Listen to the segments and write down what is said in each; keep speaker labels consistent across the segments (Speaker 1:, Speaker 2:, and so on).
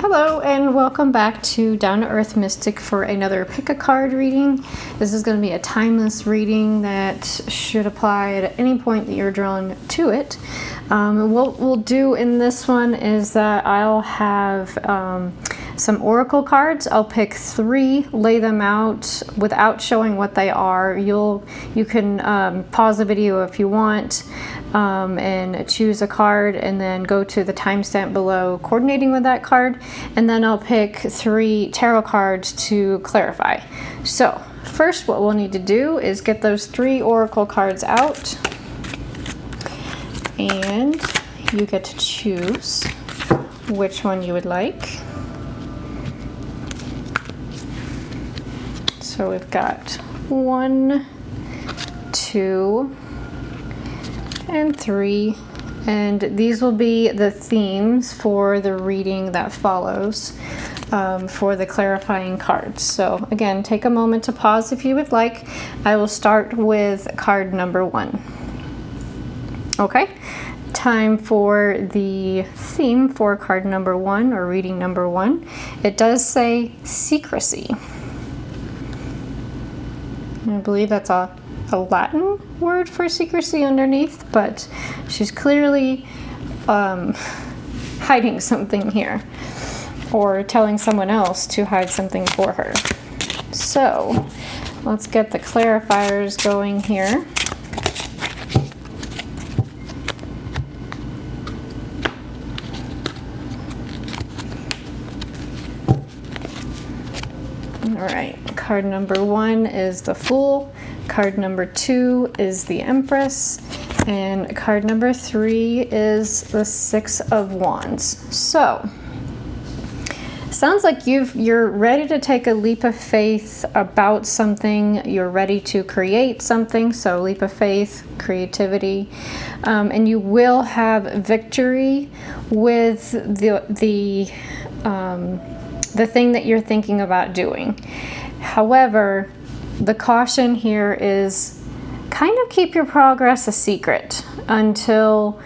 Speaker 1: Hello and welcome back to Down to Earth Mystic for another pick a card reading. This is going to be a timeless reading that should apply at any point that you're drawn to it. What we'll do in this one is that I'll have some oracle cards. I'll pick 3, lay them out without showing what they are. You can pause the video if you want and choose a card and then go to the timestamp below coordinating with that card, and then I'll pick 3 tarot cards to clarify. So first what we'll need to do is get those 3 oracle cards out, and you get to choose which one you would like. So we've got 1, 2, and 3, and these will be the themes for the reading that follows for the clarifying cards. So again, take a moment to pause if you would like. I will start with card number 1. Okay, time for the theme for card number 1, or reading number 1. It does say secrecy. I believe that's a Latin word for secrecy underneath, but she's clearly hiding something here, or telling someone else to hide something for her. So let's get the clarifiers going here. All right, card number 1 is the Fool, card number 2 is the Empress, and card number 3 is the 6 of Wands. So sounds like you're ready to take a leap of faith about something. You're ready to create something, so leap of faith, creativity, and you will have victory with the thing that you're thinking about doing. However, the caution here is kind of keep your progress a secret until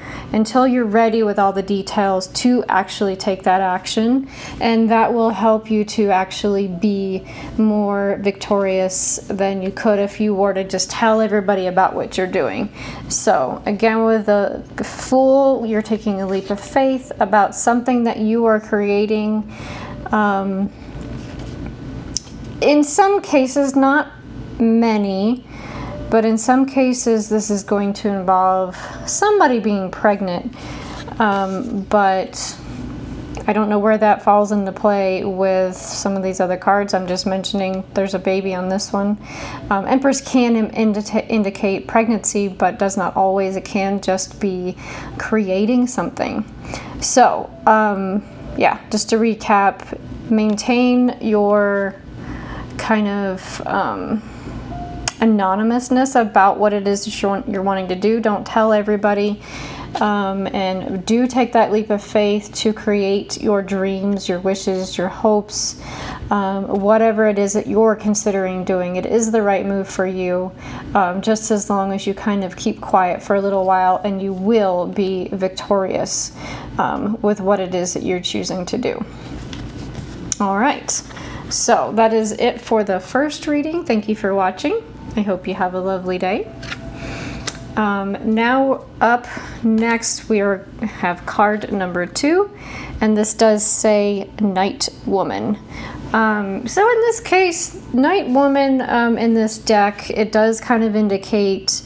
Speaker 1: you're ready with all the details to actually take that action, and that will help you to actually be more victorious than you could if you were to just tell everybody about what you're doing. So again, with the Fool, you're taking a leap of faith about something that you are creating. In some cases, not many, but in some cases this is going to involve somebody being pregnant, but I don't know where that falls into play with some of these other cards. I'm just mentioning there's a baby on this one. Empress can indicate pregnancy, but does not always. It can just be creating something. So yeah, just to recap, maintain your kind of anonymousness about what it is you're wanting to do. Don't tell everybody, and do take that leap of faith to create your dreams, your wishes, your hopes, whatever it is that you're considering doing. It is the right move for you, just as long as you kind of keep quiet for a little while, and you will be victorious with what it is that you're choosing to do. All right, so that is it for the first reading. Thank you for watching. I hope you have a lovely day. Now up next we have card number 2, and this does say Night Woman. So in this case, Night Woman, in this deck, it does kind of indicate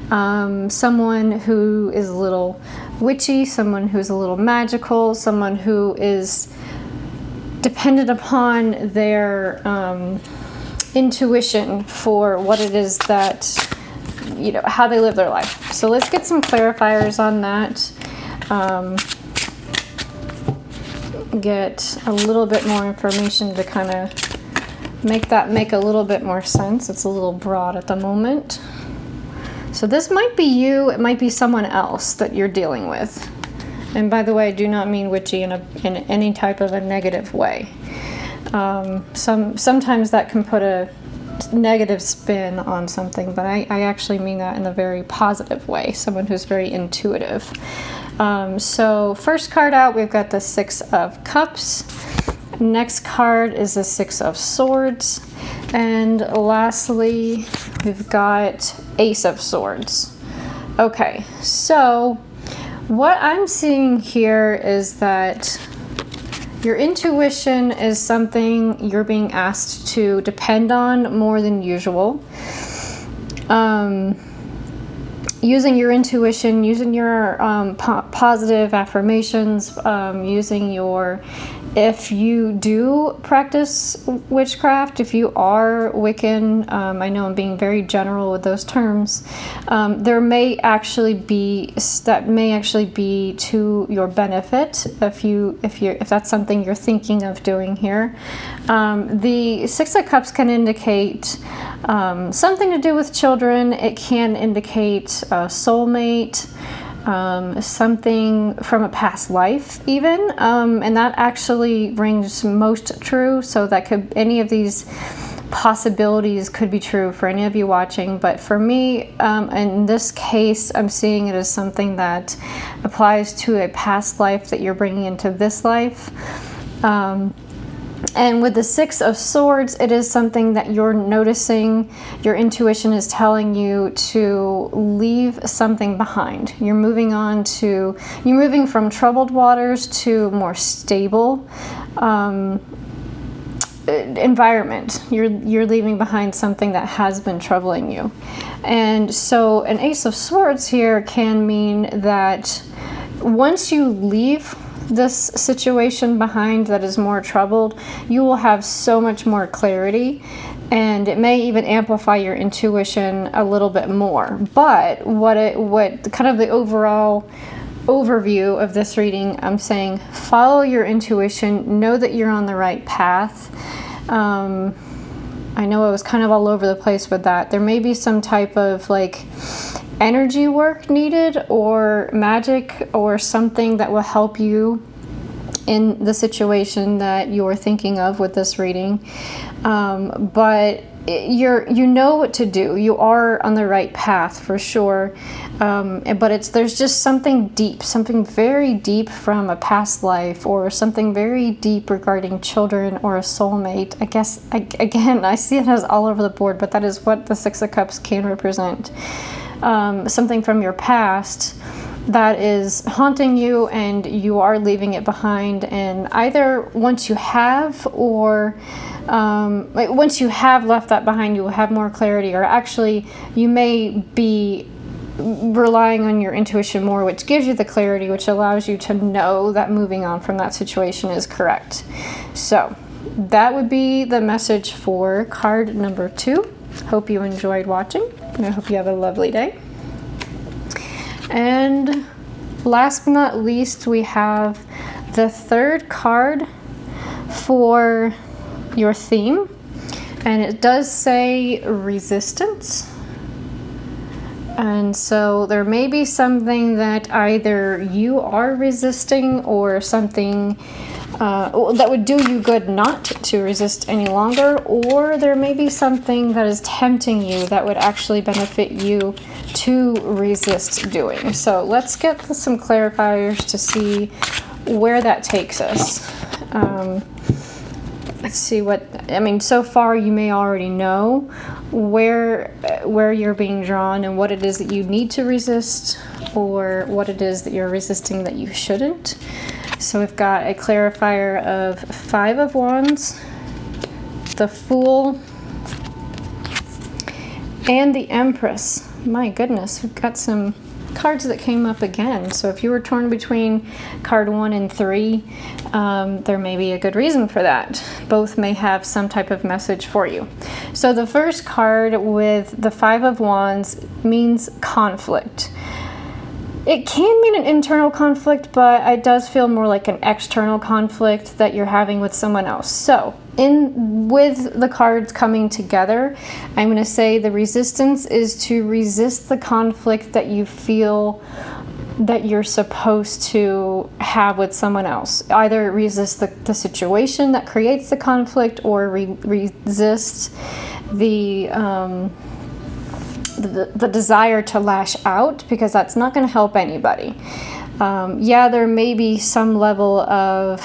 Speaker 1: someone who is a little witchy, someone who's a little magical, someone who is dependent upon their intuition for what it is that, how they live their life. So let's get some clarifiers on that. Get a little bit more information to kind of make that make a little bit more sense. It's a little broad at the moment. So this might be you, it might be someone else that you're dealing with. And by the way, I do not mean witchy in any type of a negative way. Sometimes that can put a negative spin on something, but I actually mean that in a very positive way, someone who's very intuitive. So first card out, we've got the 6 of Cups. Next card is the Six of Swords. And lastly, we've got Ace of Swords. Okay, so what I'm seeing here is that your intuition is something you're being asked to depend on more than usual. Using your intuition, using your positive affirmations, using your, if you do practice witchcraft, if you are Wiccan, I know I'm being very general with those terms, there may actually be, that may actually be to your benefit if that's something you're thinking of doing here. The Six of Cups can indicate something to do with children. It can indicate a soulmate, something from a past life even, and that actually rings most true. So that could, any of these possibilities could be true for any of you watching, but for me, in this case, I'm seeing it as something that applies to a past life that you're bringing into this life. And with the Six of Swords, it is something that you're noticing. Your intuition is telling you to leave something behind. You're moving from troubled waters to more stable environment. You're leaving behind something that has been troubling you. And so an Ace of Swords here can mean that once you leave this situation behind that is more troubled, you will have so much more clarity, and it may even amplify your intuition a little bit more. But what kind of the overall overview of this reading, I'm saying follow your intuition, know that you're on the right path. I know I was kind of all over the place with that. There may be some type of like energy work needed or magic or something that will help you in the situation that you're thinking of with this reading. But you know what to do. You are on the right path for sure. But there's just something deep, something very deep from a past life, or something very deep regarding children or a soulmate. I guess, again, I see it as all over the board, but that is what the Six of Cups can represent. Something from your past that is haunting you, and you are leaving it behind. And either once you have, or once you have left that behind, you will have more clarity, or actually you may be relying on your intuition more, which gives you the clarity, which allows you to know that moving on from that situation is correct. So that would be the message for card number 2. Hope you enjoyed watching, and I hope you have a lovely day. And last but not least, we have the third card for your theme, and it does say resistance. And so there may be something that either you are resisting, or something that would do you good not to resist any longer, or there may be something that is tempting you that would actually benefit you to resist doing. So let's get some clarifiers to see where that takes us. Let's see so far you may already know where you're being drawn, and what it is that you need to resist, or what it is that you're resisting that you shouldn't. So we've got a clarifier of 5 of Wands, the Fool, and the Empress. My goodness, we've got some cards that came up again. So if you were torn between card 1 and 3, there may be a good reason for that. Both may have some type of message for you. So the first card with the 5 of Wands means conflict. It can mean an internal conflict, but it does feel more like an external conflict that you're having with someone else. So with the cards coming together, I'm going to say the resistance is to resist the conflict that you feel that you're supposed to have with someone else. Either resist the situation that creates the conflict, or resist the desire to lash out, because that's not going to help anybody. Yeah, there may be some level of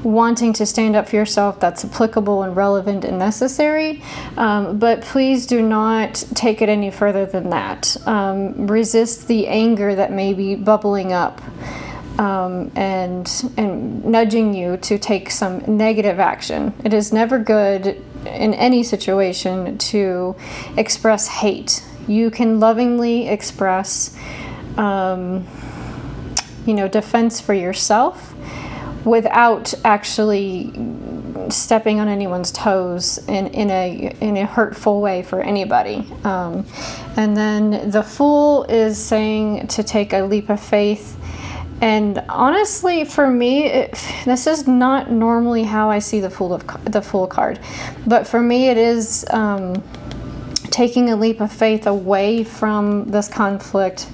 Speaker 1: wanting to stand up for yourself, that's applicable and relevant and necessary, but please do not take it any further than that. Resist the anger that may be bubbling up and nudging you to take some negative action. It is never good in any situation to express hate. You can lovingly express defense for yourself without actually stepping on anyone's toes in a hurtful way for anybody. And then the Fool is saying to take a leap of faith. And honestly, for me, this is not normally how I see the Fool card, but for me, it is taking a leap of faith away from this conflict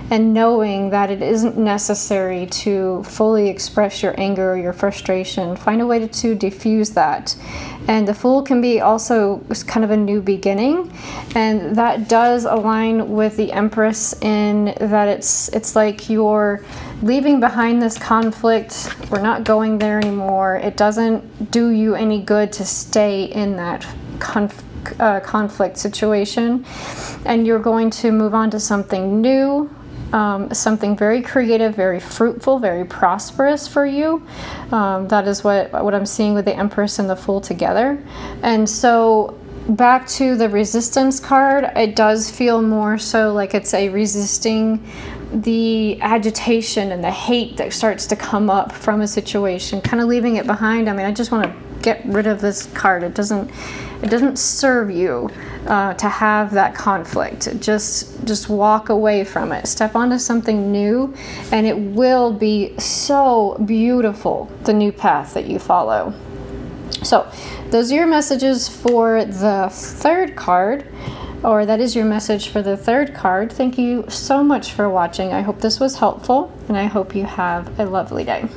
Speaker 1: and knowing that it isn't necessary to fully express your anger or your frustration. Find a way to diffuse that. And the Fool can be also kind of a new beginning, and that does align with the Empress in that it's like you're leaving behind this conflict. We're not going there anymore. It doesn't do you any good to stay in that conflict situation, and you're going to move on to something new. Something very creative, very fruitful, very prosperous for you. That is what I'm seeing with the Empress and the Fool together. And so back to the Resistance card, it does feel more so like it's a resisting the agitation and the hate that starts to come up from a situation, kind of leaving it behind. I mean, I just want to get rid of this card. It doesn't serve you to have that conflict. Just walk away from it. Step onto something new, and it will be so beautiful, the new path that you follow. So those are your messages for the third card, or that is your message for the third card. Thank you so much for watching. I hope this was helpful, and I hope you have a lovely day.